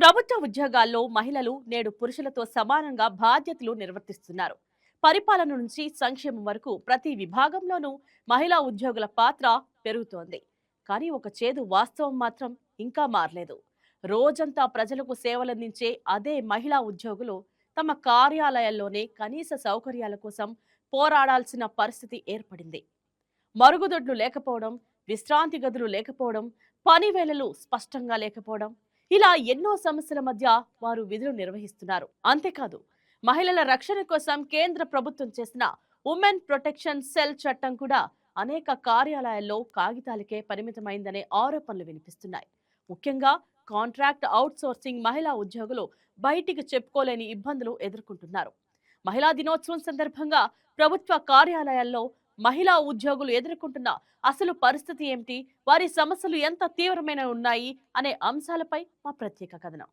ప్రభుత్వ ఉద్యోగాల్లో మహిళలు నేడు పురుషులతో సమానంగా బాధ్యతలు నిర్వర్తిస్తున్నారు. పరిపాలన నుంచి సంక్షేమం వరకు ప్రతి విభాగంలోనూ మహిళా ఉద్యోగుల పాత్ర పెరుగుతోంది. కానీ ఒక చేదు వాస్తవం మాత్రం ఇంకా మారలేదు. రోజంతా ప్రజలకు సేవలందించే అదే మహిళా ఉద్యోగులు తమ కార్యాలయాల్లోనే కనీస సౌకర్యాల కోసం పోరాడాల్సిన పరిస్థితి ఏర్పడింది. మరుగుదొడ్లు లేకపోవడం, విశ్రాంతి గదులు లేకపోవడం, పని వేళలు స్పష్టంగా లేకపోవడం, ఇలా ఎన్నో సమస్యల మధ్య వారు విధులు నిర్వహిస్తున్నారు. అంతేకాదు, మహిళల రక్షణ కోసం కేంద్ర ప్రభుత్వం చేసిన ఉమెన్ ప్రొటెక్షన్ సెల్ చట్టం కూడా అనేక కార్యాలయాల్లో కాగితాలకే పరిమితమైందనే ఆరోపణలు వినిపిస్తున్నాయి. ముఖ్యంగా కాంట్రాక్ట్ అవుట్సోర్సింగ్ మహిళా ఉద్యోగులు బయటికి చెప్పుకోలేని ఇబ్బందులు ఎదుర్కొంటున్నారు. మహిళా దినోత్సవం సందర్భంగా ప్రభుత్వ కార్యాలయాల్లో మహిళా ఉద్యోగులు ఎదుర్కొంటున్న అసలు పరిస్థితి ఏమిటి, వారి సమస్యలు ఎంత తీవ్రమైన ఉన్నాయి అనే అంశాలపై మా ప్రత్యేక కథనం.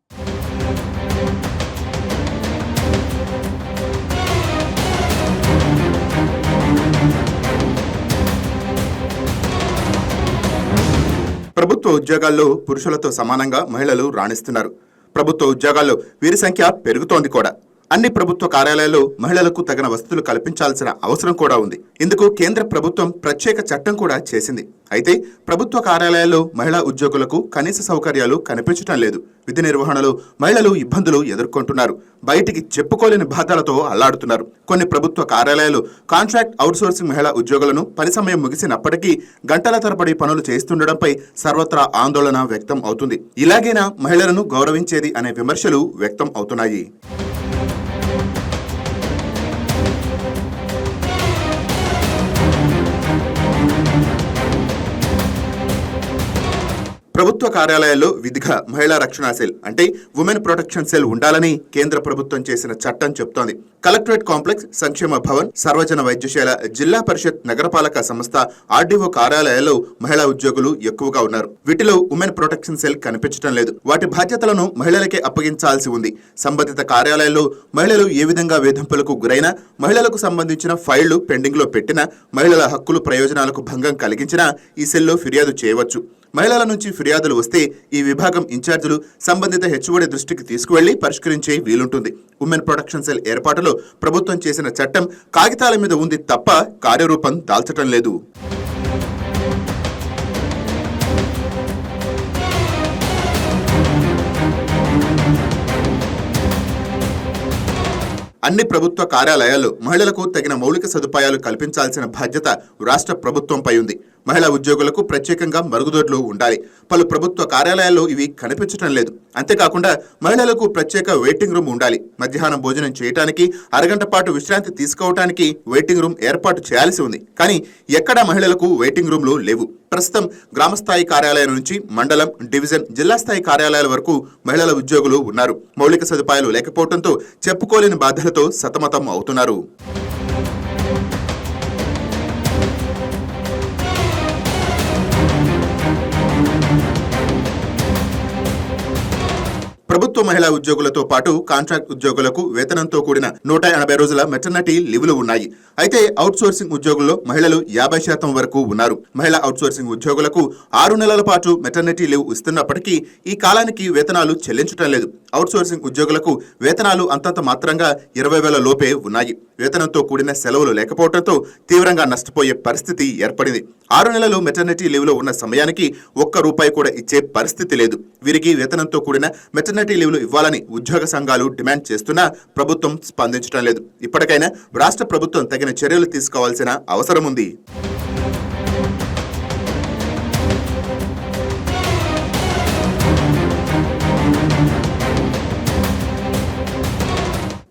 ప్రభుత్వ ఉద్యోగాల్లో పురుషులతో సమానంగా మహిళలు రాణిస్తున్నారు. ప్రభుత్వ ఉద్యోగాల్లో వీరి సంఖ్య పెరుగుతోంది కూడా. అన్ని ప్రభుత్వ కార్యాలయాల్లో మహిళలకు తగిన వసతులు కల్పించాల్సిన అవసరం కూడా ఉంది. ఇందుకు కేంద్ర ప్రభుత్వం ప్రత్యేక చట్టం కూడా చేసింది. అయితే ప్రభుత్వ కార్యాలయాల్లో మహిళా ఉద్యోగులకు కనీస సౌకర్యాలు కనిపించడం లేదు. విధి నిర్వహణలో మహిళలు ఇబ్బందులు ఎదుర్కొంటున్నారు. బయటికి చెప్పుకోలేని బాధలతో అల్లాడుతున్నారు. కొన్ని ప్రభుత్వ కార్యాలయాలు కాంట్రాక్ట్ అవుట్సోర్సింగ్ మహిళా ఉద్యోగులను పని సమయం ముగిసినప్పటికీ గంటల తరబడి పనులు చేస్తుండడంపై సర్వత్రా ఆందోళన వ్యక్తం అవుతుంది. ఇలాగైనా మహిళలను గౌరవించేది అనే విమర్శలు వ్యక్తం అవుతున్నాయి. ప్రభుత్వ కార్యాలయాల్లో విధిగా మహిళా రక్షణ సెల్ అంటే ఉమెన్ ప్రొటెక్షన్ సెల్ ఉండాలని కేంద్ర ప్రభుత్వం చేసిన చట్టం చెబుతోంది. కలెక్టరేట్ కాంప్లెక్స్, సంక్షేమ భవన్, సర్వజన వైద్యశాల, జిల్లా పరిషత్, నగరపాలక సంస్థ, ఆర్డీఓ కార్యాలయాల్లో మహిళా ఉద్యోగులు ఎక్కువగా ఉన్నారు. వీటిలో ఉమెన్ ప్రొటెక్షన్ సెల్ కనిపించడం లేదు. వాటి బాధ్యతలను మహిళలకే అప్పగించాల్సి ఉంది. సంబంధిత కార్యాలయాల్లో మహిళలు ఏ విధంగా వేధింపులకు గురైనా, మహిళలకు సంబంధించిన ఫైళ్లు పెండింగ్ లో పెట్టినా, మహిళల హక్కులు ప్రయోజనాలకు భంగం కలిగించినా ఈ సెల్లో ఫిర్యాదు చేయవచ్చు. మహిళల నుంచి ఫిర్యాదులు వస్తే ఈ విభాగం ఇన్ఛార్జీలు సంబంధిత హెచ్ఓడి దృష్టికి తీసుకువెళ్లి పరిష్కరించే వీలుంటుంది. ఉమెన్ ప్రొటెక్షన్ సెల్ ఏర్పాటులో ప్రభుత్వం చేసిన చట్టం కాగితాల మీద ఉంది తప్ప కార్యరూపం దాల్చటం లేదు. అన్ని ప్రభుత్వ కార్యాలయాల్లో మహిళలకు తగిన మౌలిక సదుపాయాలు కల్పించాల్సిన బాధ్యత రాష్ట్ర ప్రభుత్వంపై ఉంది. మహిళా ఉద్యోగులకు ప్రత్యేకంగా మరుగుదొడ్లు ఉండాలి. పలు ప్రభుత్వ కార్యాలయాల్లో ఇవి కనిపించడం లేదు. అంతేకాకుండా మహిళలకు ప్రత్యేక వెయిటింగ్ రూమ్ ఉండాలి. మధ్యాహ్నం భోజనం చేయడానికి, అరగంట పాటు విశ్రాంతి తీసుకోవడానికి వెయిటింగ్ రూమ్ ఏర్పాటు చేయాల్సి ఉంది. కానీ ఎక్కడా మహిళలకు వెయిటింగ్ రూమ్లు లేవు. ప్రస్తుతం గ్రామస్థాయి కార్యాలయం నుంచి మండలం, డివిజన్, జిల్లా స్థాయి కార్యాలయాల వరకు మహిళల ఉద్యోగులు ఉన్నారు. మౌలిక సదుపాయాలు లేకపోవడంతో చెప్పుకోలేని బాధలతో సతమతం అవుతున్నారు. ప్రభుత్వ మహిళా ఉద్యోగులతో పాటు కాంట్రాక్ట్ ఉద్యోగులకు వేతనంతో కూడిన 180 రోజుల మెటర్నిటీ లీవ్లు ఉన్నాయి. అయితే అవుట్సోర్సింగ్ ఉద్యోగుల్లో మహిళలు 50% వరకు ఉన్నారు. మహిళా అవుట్సోర్సింగ్ ఉద్యోగులకు 6 నెలల పాటు మెటర్నిటీ లీవ్ ఇస్తున్నప్పటికీ ఈ కాలానికి వేతనాలు చెల్లించడం లేదు. అవుట్సోర్సింగ్ ఉద్యోగులకు వేతనాలు అంతంత మాత్రంగా 20,000 లోపే ఉన్నాయి. వేతనంతో కూడిన సెలవులు లేకపోవడంతో తీవ్రంగా నష్టపోయే పరిస్థితి ఏర్పడింది. 6 నెలలు మెటర్నిటీ లీవ్లో ఉన్న సమయానికి ₹1 కూడా ఇచ్చే పరిస్థితి లేదు. వీరికి వేతనంతో కూడిన మెటర్నిటీ లీవ్లు ఇవ్వాలని ఉద్యోగ సంఘాలు డిమాండ్ చేస్తున్నా ప్రభుత్వం స్పందించడం లేదు. ఇప్పటికైనా రాష్ట్ర ప్రభుత్వం తగిన చర్యలు తీసుకోవాల్సిన అవసరం ఉంది.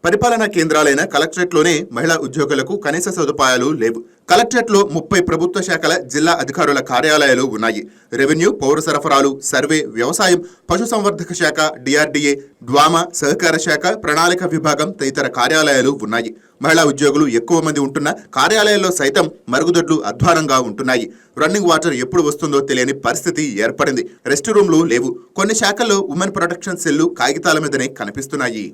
పరిపాలనా కేంద్రాలైన కలెక్టరేట్లోనే మహిళా ఉద్యోగులకు కనీస సదుపాయాలు లేవు. కలెక్టరేట్లో 30 ప్రభుత్వ శాఖల జిల్లా అధికారుల కార్యాలయాలు ఉన్నాయి. రెవెన్యూ, పౌర సరఫరాలు, సర్వే, వ్యవసాయం, పశుసంవర్ధక శాఖ, డిఆర్డీఏ, డ్వామా, సహకార శాఖ, ప్రణాళిక విభాగం తదితర కార్యాలయాలు ఉన్నాయి. మహిళా ఉద్యోగులు ఎక్కువ మంది ఉంటున్న కార్యాలయాల్లో సైతం మరుగుదొడ్లు అధ్వానంగా ఉంటున్నాయి. రన్నింగ్ వాటర్ ఎప్పుడు వస్తుందో తెలియని పరిస్థితి ఏర్పడింది. రెస్ట్ రూమ్లు లేవు. కొన్ని శాఖల్లో ఉమెన్ ప్రొటెక్షన్ సెల్లు కాగితాల మీదనే కనిపిస్తున్నాయి.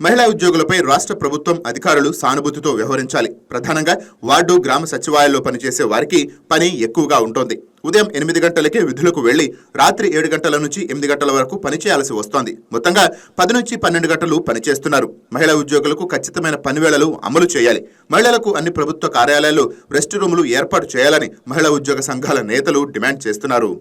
మహిళా ఉద్యోగులపై రాష్ట్ర ప్రభుత్వం అధికారులు సానుభూతితో వ్యవహరించాలి. ప్రధానంగా వార్డు, గ్రామ సచివాలయాల్లో పనిచేసే వారికి పని ఎక్కువగా ఉంటోంది. ఉదయం 8 గంటలకే విధులకు వెళ్లి రాత్రి 7 గంటల నుంచి 8 గంటల వరకు పనిచేయాల్సి వస్తోంది. మొత్తంగా 10 నుంచి 12 గంటలు పనిచేస్తున్నారు. మహిళా ఉద్యోగులకు ఖచ్చితమైన పనివేళలు అమలు చేయాలి. మహిళలకు అన్ని ప్రభుత్వ కార్యాలయాల్లో రెస్ట్ రూములు ఏర్పాటు చేయాలని మహిళా ఉద్యోగ సంఘాల నేతలు డిమాండ్ చేస్తున్నారు.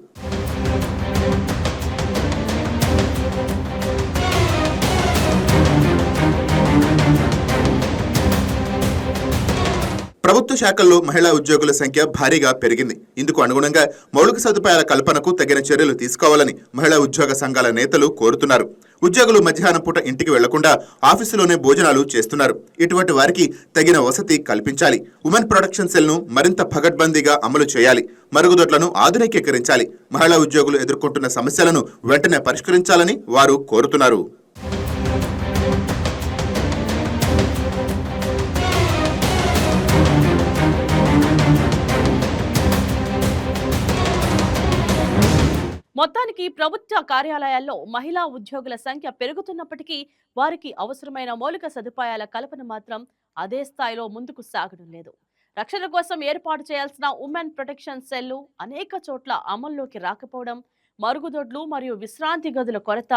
ప్రభుత్వ శాఖల్లో మహిళా ఉద్యోగుల సంఖ్య భారీగా పెరిగింది. ఇందుకు అనుగుణంగా మౌలిక సదుపాయాల కల్పనకు తగిన చర్యలు తీసుకోవాలని మహిళా ఉద్యోగ సంఘాల నేతలు కోరుతున్నారు. ఉద్యోగులు మధ్యాహ్నం పూట ఇంటికి వెళ్లకుండా ఆఫీసులోనే భోజనాలు చేస్తున్నారు. ఇటువంటి వారికి తగిన వసతి కల్పించాలి. ఉమెన్ ప్రొటెక్షన్ సెల్ ను మరింత పగడ్బందీగా అమలు చేయాలి. మరుగుదొడ్లను ఆధునికీకరించాలి. మహిళా ఉద్యోగులు ఎదుర్కొంటున్న సమస్యలను వెంటనే పరిష్కరించాలని వారు కోరుతున్నారు. మొత్తానికి ప్రభుత్వ కార్యాలయాల్లో మహిళా ఉద్యోగుల సంఖ్య పెరుగుతున్నప్పటికీ వారికి అవసరమైన మౌలిక సదుపాయాల కల్పన మాత్రం అదే స్థాయిలో ముందుకు సాగడం లేదు. రక్షణ కోసం ఏర్పాటు చేయాల్సిన ఉమెన్ ప్రొటెక్షన్ సెల్లు అనేక చోట్ల అమల్లోకి రాకపోవడం, మరుగుదొడ్లు మరియు విశ్రాంతి గదుల కొరత,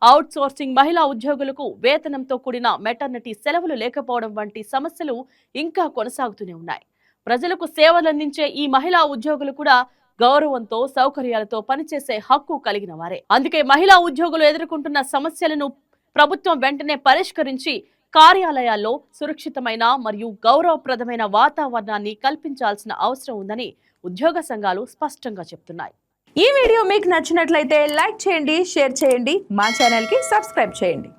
అవుట్ సోర్సింగ్ మహిళా ఉద్యోగులకు వేతనంతో కూడిన మెటర్నిటీ సెలవులు లేకపోవడం వంటి సమస్యలు ఇంకా కొనసాగుతూనే ఉన్నాయి. ప్రజలకు సేవలందించే ఈ మహిళా ఉద్యోగులు కూడా గౌరవంతో, సౌకర్యాలతో పనిచేసే హక్కు కలిగిన వారే. అందుకే మహిళా ఉద్యోగులు ఎదుర్కొంటున్న సమస్యలను ప్రభుత్వం వెంటనే పరిష్కరించి కార్యాలయాల్లో సురక్షితమైన మరియు గౌరవప్రదమైన వాతావరణాన్ని కల్పించాల్సిన అవసరం ఉందని ఉద్యోగ సంఘాలు స్పష్టంగా చెప్తున్నాయి. ఈ వీడియో మీకు నచ్చినట్లయితే లైక్ చేయండి, షేర్ చేయండి, మా ఛానల్ కి సబ్స్క్రైబ్ చేయండి.